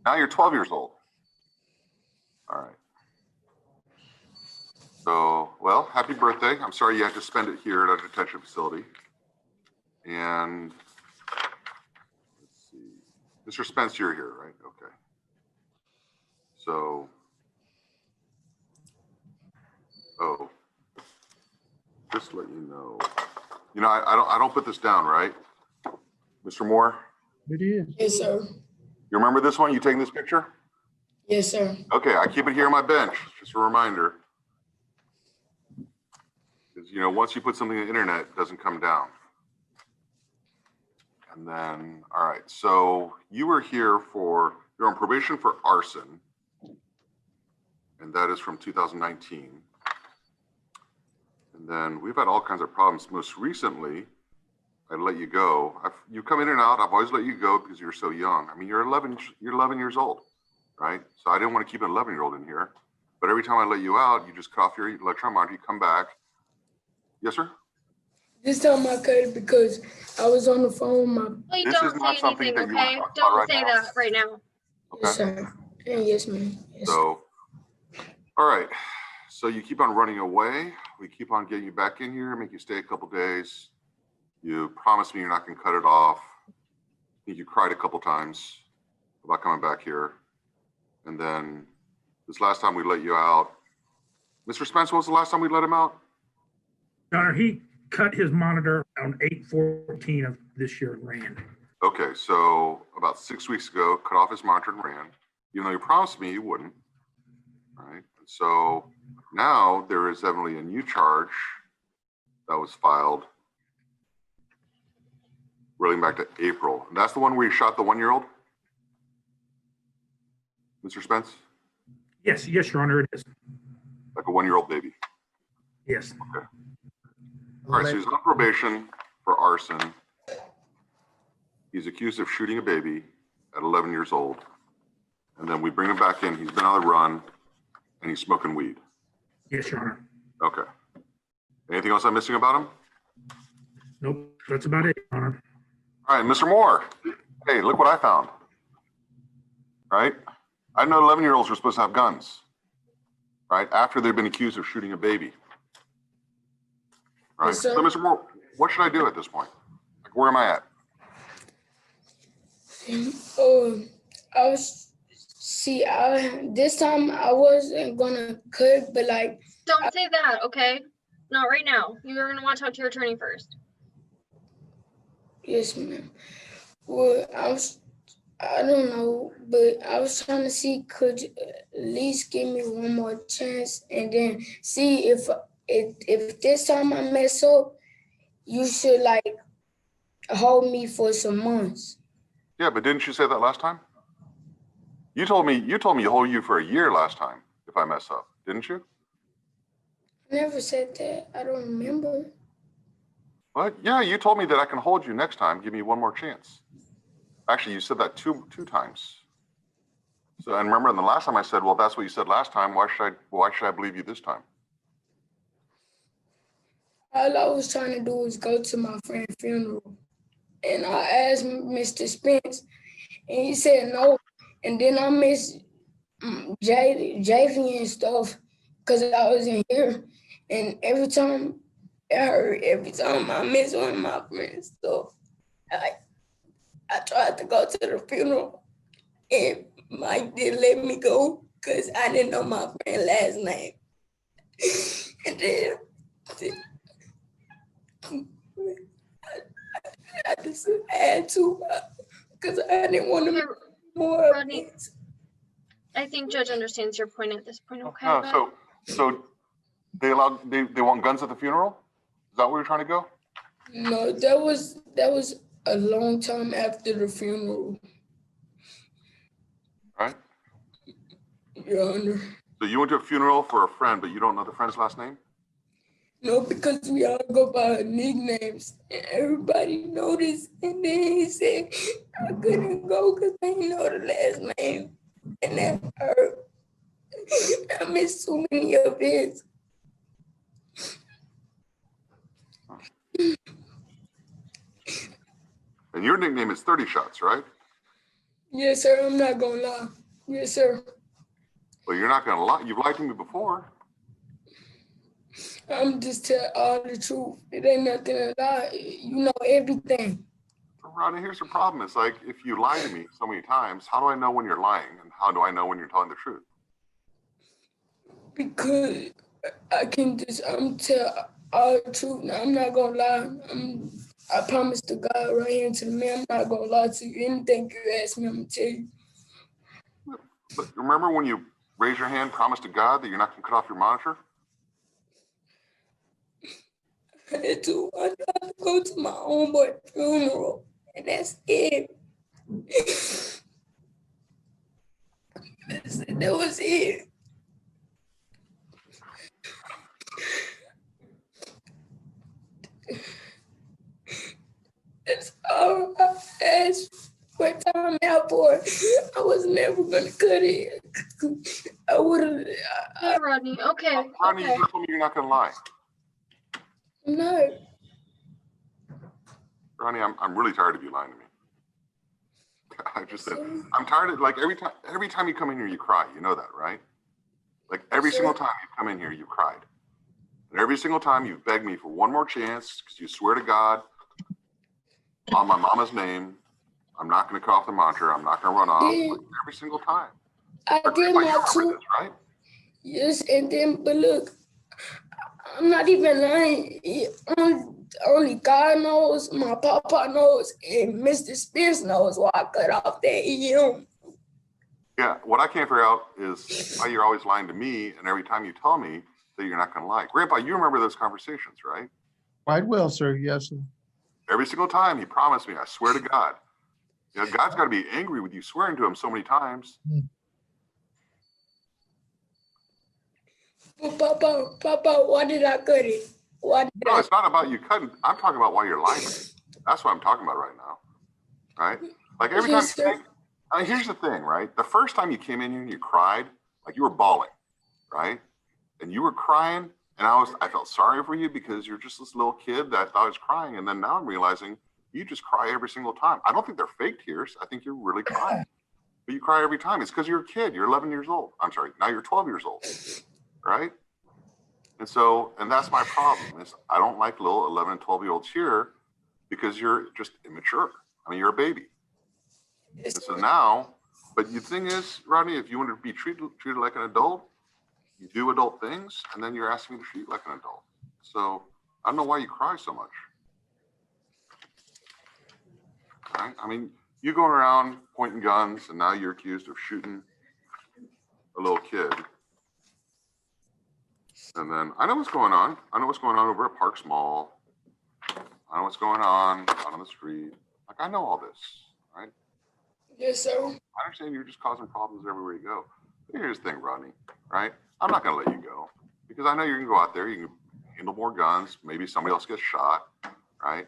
Now you're 12 years old. All right. So, well, happy birthday. I'm sorry you had to spend it here at a detention facility. And let's see. Mr. Spence, you're here, right? Okay. So, oh, just to let you know. You know, I don't put this down, right? Mr. Moore? It is. Yes, sir. You remember this one? You taking this picture? Yes, sir. Okay, I keep it here on my bench, just a reminder. Because, you know, once you put something on the internet, it doesn't come down. And then, all right, so you were here for, you're on probation for arson. And that is from 2019. And then we've had all kinds of problems. Most recently, I let you go. You come in and out. I've always let you go because you're so young. I mean, you're 11 years old, right? So I didn't want to keep an 11-year-old in here. But every time I let you out, you just cut off your electron monitor, you come back. Yes, sir? This time I cut it because I was on the phone with my. Please This don't is not say something anything, that you want okay? to talk about Don't right say now. that right now. Yes, sir. And yes, ma'am. Yes. So, all right. So you keep on running away. We keep on getting you back in here, make you stay a couple days. You promised me you're not going to cut it off. I think you cried a couple times about coming back here. And then this last time we let you out. Mr. Spence, when was the last time we let him out? Your Honor, he cut his monitor on 8/14 of this year and ran. Okay, so about 6 weeks ago, cut off his monitor and ran, even though you promised me you wouldn't. All right, so now there is evidently a new charge that was filed rolling back to April. And that's the one where you shot the 1-year-old? Mr. Spence? Yes, Your Honor, it is. Like a 1-year-old baby? Yes. Okay. All right, so he's on probation for arson. He's accused of shooting a baby at 11 years old. And then we bring him back in. He's been on the run and he's smoking weed. Yes, Your Honor. Okay. Anything else I'm missing about him? Nope, that's about it, Your Honor. All right, Mr. Moore. Hey, look what I found. Right? I know 11-year-olds are supposed to have guns, right? After they've been accused of shooting a baby. Right? Yes, sir. So, Mr. Moore, what should I do at this point? Like, where am I at? This time I wasn't gonna cut, but like. Don't say that, okay? Not right now. You're gonna want to talk to your attorney first. Yes, ma'am. Well, I don't know, but I was trying to see, could you at least give me one more chance and then see if this time I mess up, you should like hold me for some months. Yeah, but didn't you say that last time? You told me to hold you for a year last time if I mess up, didn't you? I never said that. I don't remember. What? Yeah, you told me that I can hold you next time. Give me one more chance. Actually, you said that two times. So, and remember, the last time I said, well, that's what you said last time. Why should I believe you this time? All I was trying to do was go to my friend's funeral. And I asked Mr. Spence, and he said no. And then I missed JV and stuff because I was in here. And every time I miss one of my friends. So I tried to go to the funeral, and Mike didn't let me go because I didn't know my friend's last name. And then I just had to because I didn't want to make more. Rodney, I think Judge understands your point at this point, okay? No, so they want guns at the funeral? Is that where you're trying to go? No, that was a long time after the funeral. Right? Your Honor. So you went to a funeral for a friend, but you don't know the friend's last name? No, because we all go by nicknames and everybody noticed. And then he said I couldn't go because I didn't know the last name. And that hurt. I missed so many events. And your nickname is 30 Shots, right? Yes, sir. I'm not gonna lie. Yes, sir. Well, you're not gonna lie. You've lied to me before. I'm just telling all the truth. It ain't nothing to lie. You know everything. Rodney, here's the problem. It's like, if you lie to me so many times, how do I know when you're lying? And how do I know when you're telling the truth? Because I'm tell all the truth. Now, I'm not gonna lie. I promise to God right here to the man, I'm not gonna lie to you. Anything you ask me, I'm gonna tell you. But remember when you raise your hand, promise to God that you're not gonna cut off your monitor? I had to go to my own boy funeral, and that's it. That was it. That's all I asked for time out for. I was never gonna cut it. I would have. Hey, Rodney. Okay. Rodney, you Okay. just told me you're not gonna lie. I'm not. Rodney, I'm really tired of you lying to me. I just said, I'm tired of, like, every time you come in here, you cry. You know that, right? Like, every single time you come in here, you cried. And every single time you've begged me for one more chance, because you swear to God, on my mama's name, I'm not going to cut off the monitor. I'm not going to run off. Like, every single time. I But did Grandpa, you my remember two. this, right? Yes, and then, but look, I'm not even lying. Only God knows, my papa knows, and Mr. Spears knows why I cut off that EM. Yeah, what I can't figure out is why you're always lying to me, and every time you tell me that you're not going to lie. Grandpa, you remember those conversations, right? Quite well, sir. Yes, sir. Every single time he promised me, I swear to God. You know, God's got to be angry with you swearing to him so many times. But Papa, why did I cut it? Why did No, I? it's not about you cutting. I'm talking about why you're lying to me. That's what I'm talking about right now. Right? Like, every time Yes, you sir. think, here's the thing, right? The first time you came in here and you cried, like, you were bawling, right? And you were crying, and I felt sorry for you because you're just this little kid that I thought was crying. And then now I'm realizing you just cry every single time. I don't think they're fake tears. I think you're really crying. But you cry every time. It's because you're a kid. You're 11 years old. I'm sorry. Now you're 12 years old, right? And that's my problem is I don't like little 11 and 12-year-olds here because you're just immature. I mean, you're a baby. Yes, And so now, but the thing is, Rodney, if you want to be treated like an adult, you do adult things, and then you're asking me to treat you like an adult. So I don't know why you cry so much. Right? I mean, you going around pointing guns, and now you're accused of shooting a little kid. And then I know what's going on. I know what's going on over at Parks Mall. I know what's going on out on the street. Like, I know all this, right? yes, sir. I understand you're just causing problems everywhere you go. But here's the thing, Rodney, right? I'm not going to let you go because I know you're going to go out there. You can handle more guns. Maybe somebody else gets shot, right?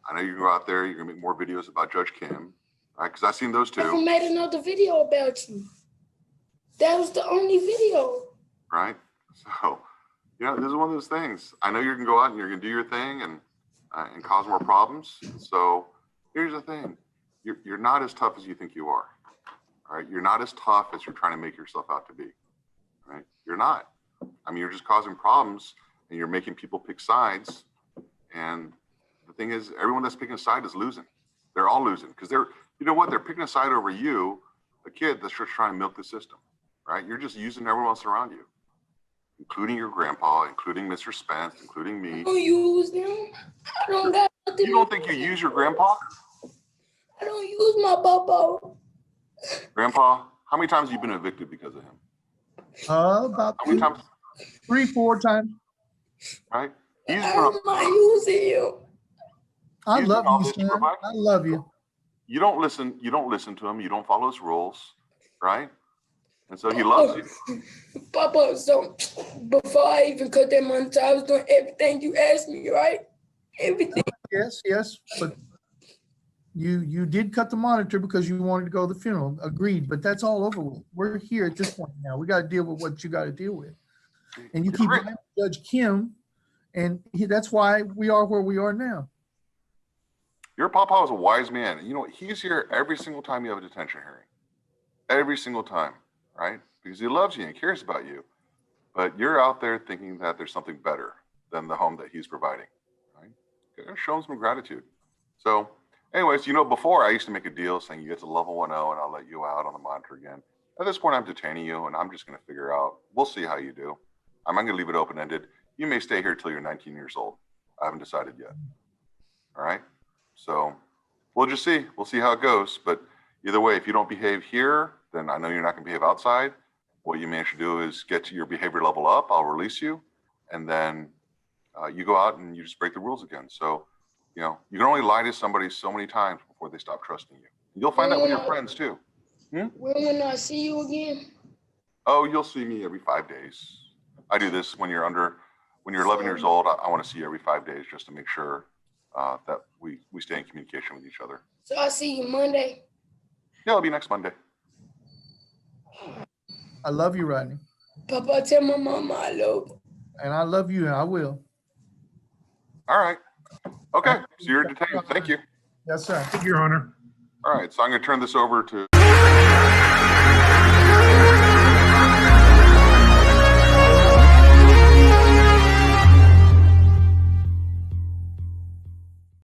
I know you can go out there. You're going to make more videos about Judge Kim, right? Because I've seen those I never too, made another video about you. That was the only video. right? So, you know, this is one of those things. I know you're going to go out and you're going to do your thing and cause more problems. So here's the thing. You're not as tough as you think you are, all right? You're not as tough as you're trying to make yourself out to be, right? You're not. I mean, you're just causing problems and you're making people pick sides. And the thing is, everyone that's picking a side is losing. They're all losing because you know what? They're picking a side over you, a kid that's just trying to milk the system, right? You're just using everyone else around you, including your grandpa, including Mr. Spence, including me. I don't use them. I don't got nothing. You don't think you use your grandpa? I don't use my papa. Grandpa, how many times have you been evicted because of him? About How many times, 3, 4 times. right? He's I doing all don't mind using him. I He's love doing all you, this to son. provide- I love you. You don't listen to him. You don't follow his rules, right? And so he loves you. Papa, so before I even cut that money, I was doing everything you asked me, right? Everything. Yes, but you did cut the monitor because you wanted to go to the funeral. Agreed, but that's all over with. We're here at this point now. We got to deal with what you got to deal with. And you keep Right. blaming Judge Kim, and that's why we are where we are now. Your papa was a wise man. You know, he's here every single time you have a detention hearing. every single time, right? Because he loves you and cares about you. But you're out there thinking that there's something better than the home that he's providing, right? You gotta show him some gratitude. So anyways, before I used to make a deal saying you get to level 1-0 and I'll let you out on the monitor again. At this point, I'm detaining you and I'm just going to figure out, we'll see how you do. I'm not going to leave it open-ended. You may stay here till you're 19 years old. I haven't decided yet. All right. So we'll just see. We'll see how it goes. But either way, if you don't behave here, then I know you're not going to behave outside. What you manage to do is get to your behavior level up. I'll release you. And then you go out and you just break the rules again. So, you can only lie to somebody so many times before they stop trusting you. You'll find that with your friends too. When I see you again? Oh, you'll see me every 5 days. I do this when you're 11 years old. I want to see you every 5 days just to make sure that we stay in communication with each other. So I see you Monday? Yeah, it'll be next Monday. I love you, Rodney. Papa, tell my mama I love her. And I love you, and I will. All right. Okay, so you're detained. Thank you. Yes, sir. Your Honor. All right, so I'm going to turn this over to